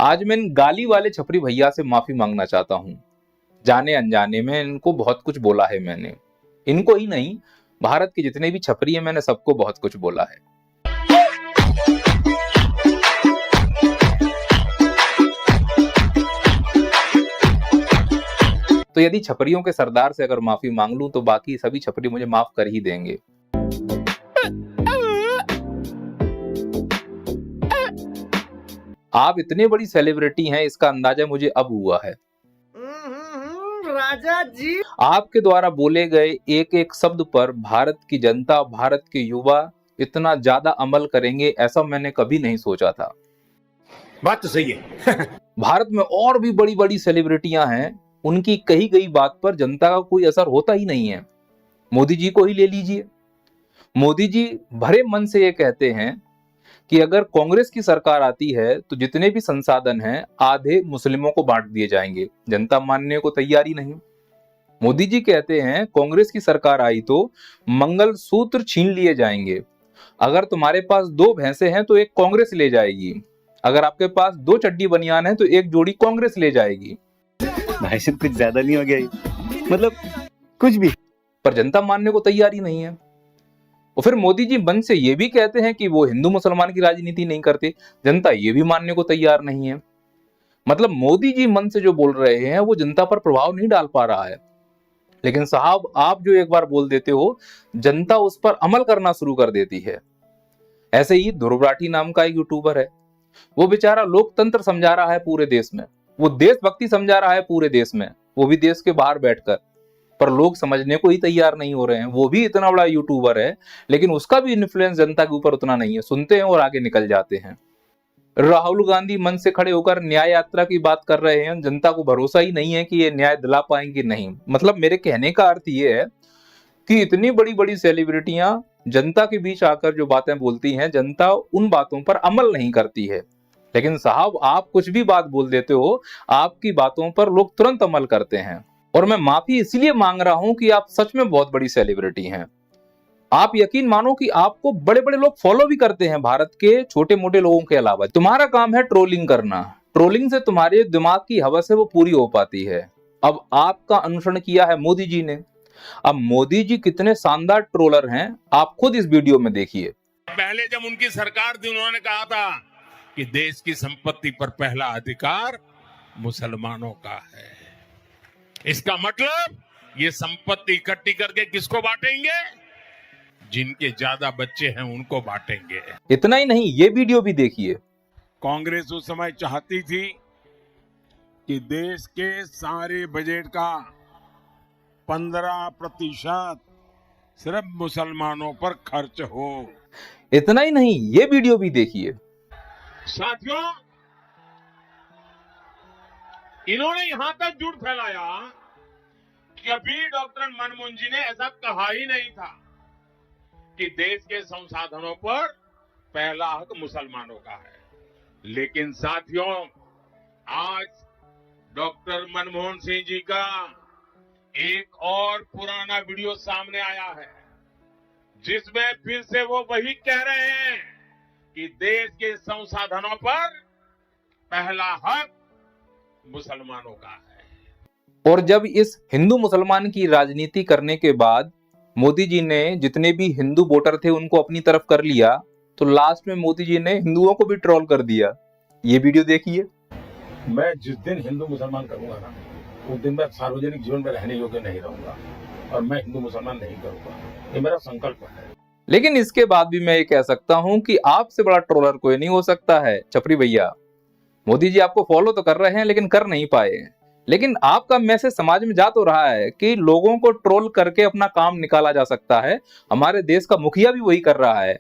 आज मैं इन गाली वाले छपरी भैया से माफी मांगना चाहता हूँ। जाने अनजाने में इनको बहुत कुछ बोला है मैंने। इनको ही नहीं, भारत के जितने भी छपरी हैं मैंने सबको बहुत कुछ बोला है। तो यदि छपरियों के सरदार से अगर माफी मांग लूं तो बाकी सभी छपरी मुझे माफ कर ही देंगे। आप इतने बड़ी सेलिब्रिटी हैं, इसका अंदाजा मुझे अब हुआ है। राजा जी, आपके द्वारा बोले गए एक एक शब्द पर भारत की जनता, भारत के युवा इतना ज्यादा अमल करेंगे ऐसा मैंने कभी नहीं सोचा था। बात तो सही है। भारत में और भी बड़ी बड़ी सेलिब्रिटियां हैं, उनकी कही गई बात पर जनता का कोई असर होता ही नहीं है। मोदी जी को ही ले लीजिए। मोदी जी भरे मन से ये कहते हैं कि अगर कांग्रेस की सरकार आती है तो जितने भी संसाधन हैं आधे मुस्लिमों को बांट दिए जाएंगे। जनता मानने को तैयार ही नहीं। मोदी जी कहते हैं कांग्रेस की सरकार आई तो मंगल सूत्र छीन लिए जाएंगे। अगर तुम्हारे पास 2 भैंसे हैं तो एक कांग्रेस ले जाएगी। अगर आपके पास 2 चड्डी बनियान है तो एक जोड़ी कांग्रेस ले जाएगी। भाई साहब कुछ ज्यादा नहीं हो गया ये? मतलब कुछ भी। पर जनता मानने को तैयार ही नहीं है। और फिर मोदी जी मन से ये भी कहते हैं कि वो हिंदू मुसलमान की राजनीति नहीं करते। जनता ये भी मानने को तैयार नहीं है। मतलब मोदी जी मन से जो बोल रहे हैं वो जनता पर प्रभाव नहीं डाल पा रहा है। लेकिन साहब, आप जो एक बार बोल देते हो जनता उस पर अमल करना शुरू कर देती है। ऐसे ही ध्रुव राठी नाम का एक यूट्यूबर है, वो बेचारा लोकतंत्र समझा रहा है पूरे देश में, वो देशभक्ति समझा रहा है पूरे देश में, वो भी देश के बाहर बैठकर। पर लोग समझने को ही तैयार नहीं हो रहे हैं। वो भी इतना बड़ा यूट्यूबर है लेकिन उसका भी इन्फ्लुएंस जनता के ऊपर उतना नहीं है। सुनते हैं और आगे निकल जाते हैं। राहुल गांधी मन से खड़े होकर न्याय यात्रा की बात कर रहे हैं। जनता को भरोसा ही नहीं है कि ये न्याय दिला पाएंगे नहीं। मतलब मेरे कहने का अर्थ ये है कि इतनी बड़ी बड़ी सेलिब्रिटियां जनता के बीच आकर जो बातें बोलती हैं, जनता उन बातों पर अमल नहीं करती है। लेकिन साहब, आप कुछ भी बात बोल देते हो, आपकी बातों पर लोग तुरंत अमल करते हैं। और मैं माफी इसलिए मांग रहा हूं कि आप सच में बहुत बड़ी सेलिब्रिटी हैं। आप यकीन मानो कि आपको बड़े बड़े लोग फॉलो भी करते हैं, भारत के छोटे मोटे लोगों के अलावा। तुम्हारा काम है ट्रोलिंग करना। ट्रोलिंग से तुम्हारे दिमाग की हवस है वो पूरी हो पाती है। अब आपका अनुसरण किया है मोदी जी ने। अब मोदी जी कितने शानदार ट्रोलर हैं, आप खुद इस वीडियो में देखिए। पहले जब उनकी सरकार थी उन्होंने कहा था कि देश की संपत्ति पर पहला अधिकार मुसलमानों का है। इसका मतलब ये संपत्ति इकट्ठी करके किसको बांटेंगे? जिनके ज्यादा बच्चे हैं उनको बांटेंगे। इतना ही नहीं, ये वीडियो भी देखिए। कांग्रेस उस समय चाहती थी कि देश के सारे बजट का 15% सिर्फ मुसलमानों पर खर्च हो। इतना ही नहीं, ये वीडियो भी देखिए। साथियों, इन्होंने यहां तक झूठ फैलाया कि अभी डॉक्टर मनमोहन जी ने ऐसा कहा ही नहीं था कि देश के संसाधनों पर पहला हक मुसलमानों का है। लेकिन साथियों, आज डॉक्टर मनमोहन सिंह जी का एक और पुराना वीडियो सामने आया है जिसमें फिर से वो वही कह रहे हैं कि देश के संसाधनों पर पहला हक मुसलमानों का है। और जब इस हिंदू मुसलमान की राजनीति करने के बाद मोदी जी ने जितने भी हिंदू वोटर थे उनको अपनी तरफ कर लिया, तो लास्ट में मोदी जी ने हिंदुओं को भी ट्रोल कर दिया। ये वीडियो देखिए। मैं जिस दिन हिंदू मुसलमान करूंगा ना, उस दिन मैं सार्वजनिक जीवन में रहने योग्य नहीं रहूंगा और मैं हिंदू मुसलमान नहीं करूंगा। ये मेरा संकल्प है। लेकिन इसके बाद भी मैं ये कह सकता हूं कि आपसे बड़ा ट्रोलर कोई नहीं हो सकता है। छपरी भैया, मोदी जी आपको फॉलो तो कर रहे हैं लेकिन कर नहीं पाए। लेकिन आपका मैसेज समाज में जा तो रहा है कि लोगों को ट्रोल करके अपना काम निकाला जा सकता है। हमारे देश का मुखिया भी वही कर रहा है।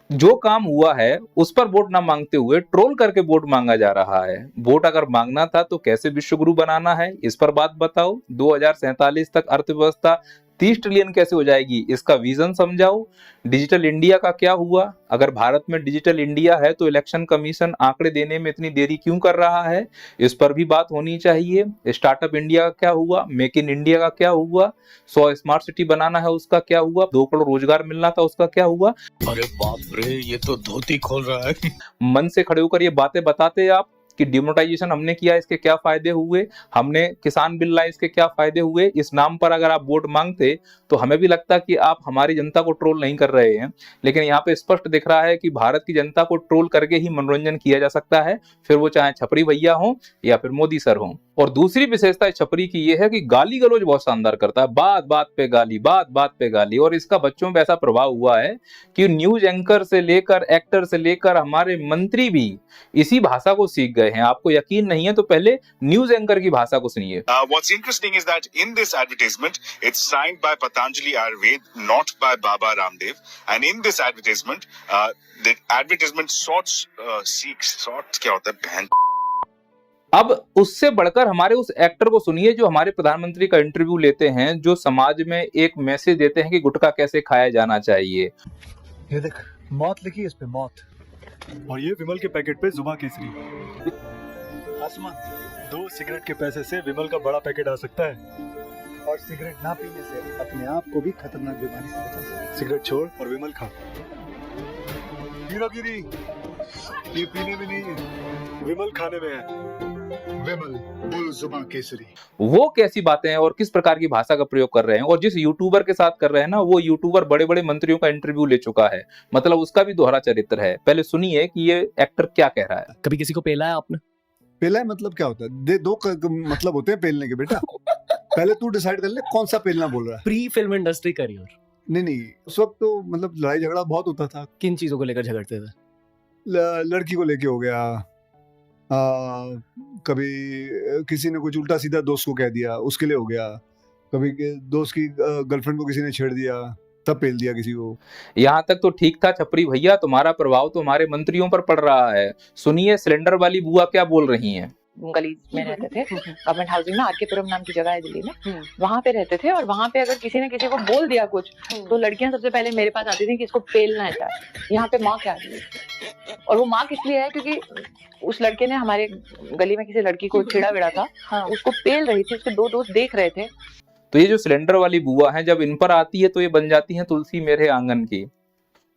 जो काम हुआ है उस पर वोट ना मांगते हुए ट्रोल करके वोट मांगा जा रहा है। वोट अगर मांगना था तो कैसे विश्वगुरु बनाना है, इस पर बात बताओ। 2047 तक अर्थव्यवस्था 30 ट्रिलियन कैसे हो जाएगी, इसका विजन समझाओ। डिजिटल इंडिया का क्या हुआ? अगर भारत में डिजिटल इंडिया है तो इलेक्शन कमीशन आंकड़े देने में इतनी देरी क्यों कर रहा है, इस पर भी बात होनी चाहिए। स्टार्टअप इंडिया का क्या हुआ? मेक इन इंडिया का क्या हुआ? 100 स्मार्ट सिटी बनाना है उसका क्या हुआ? 2 करोड़ रोजगार मिलना था उसका क्या हुआ? अरे बाप रे, ये तो धोती खोल रहा है। मन से खड़े होकर ये बातें बताते आप कि डिमोनेटाइजेशन हमने किया, इसके क्या फायदे हुए, हमने किसान बिल लाए, इसके क्या फायदे हुए। इस नाम पर अगर आप वोट मांगते तो हमें भी लगता कि आप हमारी जनता को ट्रोल नहीं कर रहे हैं, लेकिन यहाँ पे स्पष्ट दिख रहा है कि भारत की जनता को ट्रोल करके ही मनोरंजन किया जा सकता है, फिर वो चाहे छपरी भैया हो या फिर मोदी सर हो। और दूसरी विशेषता इस छपरी की ये है कि गाली गलौज बहुत शानदार करता है, बात बात पे गाली, बात बात पे गाली। और इसका बच्चों पे ऐसा प्रभाव हुआ है कि न्यूज एंकर से लेकर एक्टर से लेकर हमारे मंत्री भी इसी भाषा को सीख गए हैं। आपको यकीन नहीं है तो पहले न्यूज एंकर की भाषा को सुनिए। What's interesting is that in this advertisement, it's signed by Patanjali Ayurved, not by Baba Ramdev. And in this advertisement, the advertisement sorts क्या होता है बहन। अब उससे बढ़कर हमारे उस एक्टर को सुनिए जो हमारे प्रधानमंत्री का इंटरव्यू लेते हैं, जो समाज में एक मैसेज देते हैं कि गुटखा कैसे खाया जाना चाहिए। ये देख, मौत लिखी इस पे, मौत। और ये विमल के पैकेट पे जुबा केसरी। आसमान, 2 सिगरेट के पैसे से विमल का बड़ा पैकेट आ सकता है। और सिगरेट ना पीने से अपने आप को भी खतरनाक बीमारी से बचा सकते हैं। सिगरेट छोड़ और विमल खा। हीरोगिरी, ये पीने में नहीं है, विमल खाने में है। विमल बुल जुबा केसरी। वो कैसी बातें हैं और किस प्रकार की भाषा का प्रयोग कर रहे हैं। और जिस यूट्यूबर के साथ कर रहे हैं ना, वो यूट्यूबर बड़े बड़े मंत्रियों का इंटरव्यू ले चुका है, मतलब उसका भी दोहरा चरित्र है। पहले सुनिए कि ये एक्टर क्या कह रहा है। कभी किसी को पेला है आपने? पेला है मतलब क्या होता है? दो मतलब होते हैं पेलने के बेटा। पहले तू डिसाइड कर ले कौन सा पेलना बोल रहा है। Pre film industry career. नहीं, उस वक्त तो मतलब लड़ाई झगड़ा बहुत होता था। किन चीजों को लेकर झगड़ते थे? लड़की को लेके हो गया, कभी किसी ने कुछ उल्टा सीधा दोस्त को कह दिया, उसके लिए हो गया। कभी दोस्त की गर्लफ्रेंड को किसी ने छेड़ दिया, तब पेल दिया किसी को। यहाँ तक तो ठीक था छपरी भैया, तुम्हारा प्रभाव तो हमारे मंत्रियों पर पड़ रहा है। सुनिए सिलेंडर वाली बुआ क्या बोल रही हैं। गली में रहते थे, गवर्नमेंट हाउसिंग में, आरकेपुरम नाम की जगह है दिल्ली में, वहाँ पे रहते थे। और वहाँ पे अगर किसी ने किसी को बोल दिया कुछ, तो लड़कियां सबसे पहले मेरे पास आती थी कि इसको पेलना है। यहाँ पे माँ क्या है, और वो माँ किस लिए है, क्योंकि उस लड़के ने हमारे गली में किसी लड़की को छेड़ा विड़ा था, उसको पेल रही थी, उसके 2 दोस्त देख रहे थे। तो ये जो सिलेंडर वाली बुआ है, जब इन पर आती है तो ये बन जाती है तुलसी मेरे आंगन की,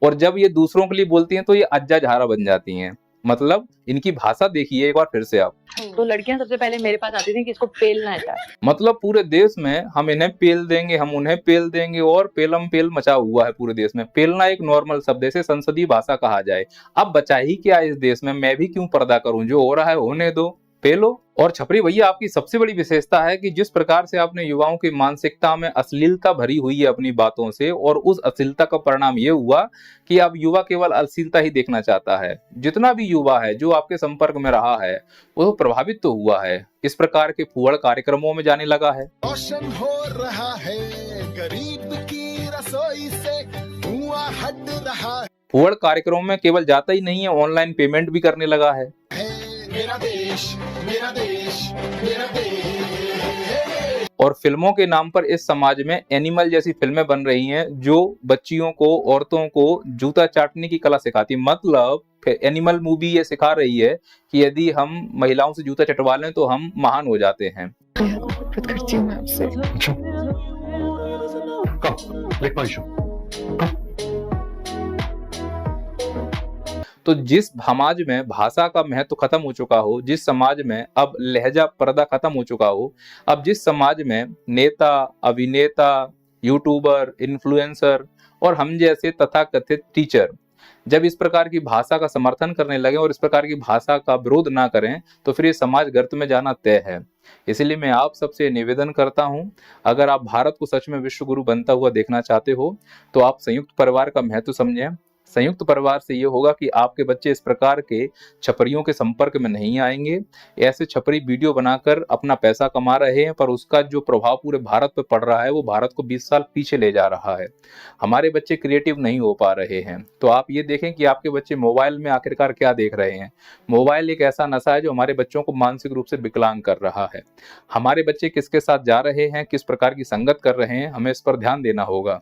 और जब ये दूसरों के लिए बोलती हैं तो ये अज्जा झारा बन जाती हैं। मतलब इनकी भाषा देखिए एक बार फिर से आप। तो लड़कियां सबसे पहले मेरे पास आती थी कि इसको पेलना है। मतलब पूरे देश में हम इन्हें पेल देंगे, हम उन्हें पेल देंगे, और पेलम पेल मचा हुआ है पूरे देश में। पेलना एक नॉर्मल शब्द है, इसे संसदीय भाषा कहा जाए। अब बचा ही क्या इस देश में, मैं भी क्यों पर्दा करूं, जो हो रहा है होने दो, पेलो। और छपरी भैया आपकी सबसे बड़ी विशेषता है कि जिस प्रकार से आपने युवाओं की मानसिकता में अश्लीलता भरी हुई है अपनी बातों से, और उस अश्लीलता का परिणाम ये हुआ कि अब युवा केवल अश्लीलता ही देखना चाहता है। जितना भी युवा है जो आपके संपर्क में रहा है वो प्रभावित तो हुआ है, इस प्रकार के फुहड़ कार्यक्रमों में जाने लगा है। रोशन हो रहा है गरीब की रसोई से, धुआं हट रहा है। फुहड़ कार्यक्रमों में केवल जाता ही नहीं है, ऑनलाइन पेमेंट भी करने लगा है। मेरा देश, मेरा देश, मेरा देश। और फिल्मों के नाम पर इस समाज में एनिमल जैसी फिल्में बन रही हैं जो बच्चियों को, औरतों को जूता चाटने की कला सिखाती। मतलब एनिमल मूवी ये सिखा रही है कि यदि हम महिलाओं से जूता चटवा लें तो हम महान हो जाते हैं। करती हूँ मैं आपसे। तो जिस समाज में भाषा का महत्व खत्म हो चुका हो, जिस समाज में अब लहजा पर्दा खत्म हो चुका हो, अब जिस समाज में नेता, अभिनेता, यूट्यूबर, इन्फ्लुएंसर और हम जैसे तथाकथित टीचर जब इस प्रकार की भाषा का समर्थन करने लगे और इस प्रकार की भाषा का विरोध ना करें, तो फिर ये समाज गर्त में जाना तय है। इसलिए मैं आप सबसे निवेदन करता हूं, अगर आप भारत को सच में विश्व गुरु बनता हुआ देखना चाहते हो तो आप संयुक्त परिवार का महत्व समझें। संयुक्त परिवार से ये होगा कि आपके बच्चे इस प्रकार के छपरियों के संपर्क में नहीं आएंगे। ऐसे छपरी वीडियो बनाकर अपना पैसा कमा रहे हैं, पर उसका जो प्रभाव पूरे भारत पर पड़ रहा है वो भारत को 20 साल पीछे ले जा रहा है। हमारे बच्चे क्रिएटिव नहीं हो पा रहे हैं। तो आप ये देखें कि आपके बच्चे मोबाइल में आखिरकार क्या देख रहे हैं। मोबाइल एक ऐसा नशा है जो हमारे बच्चों को मानसिक रूप से विकलांग कर रहा है। हमारे बच्चे किसके साथ जा रहे हैं, किस प्रकार की संगत कर रहे हैं, हमें इस पर ध्यान देना होगा।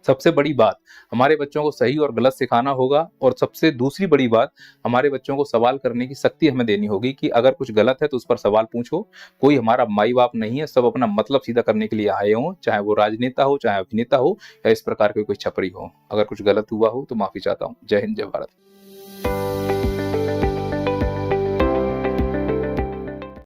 सबसे बड़ी बात, हमारे बच्चों को सही और गलत सिखाना होगा। और सबसे दूसरी बड़ी बात, हमारे बच्चों को सवाल करने की शक्ति हमें देनी होगी कि अगर कुछ गलत है तो उस पर सवाल पूछो। कोई हमारा माई बाप नहीं है, सब अपना मतलब सीधा करने के लिए आए हों, चाहे वो राजनेता हो, चाहे अभिनेता हो, या इस प्रकार के कोई छपरी हो। अगर कुछ गलत हुआ हो तो माफी चाहता हूँ। जय हिंद, जय भारत।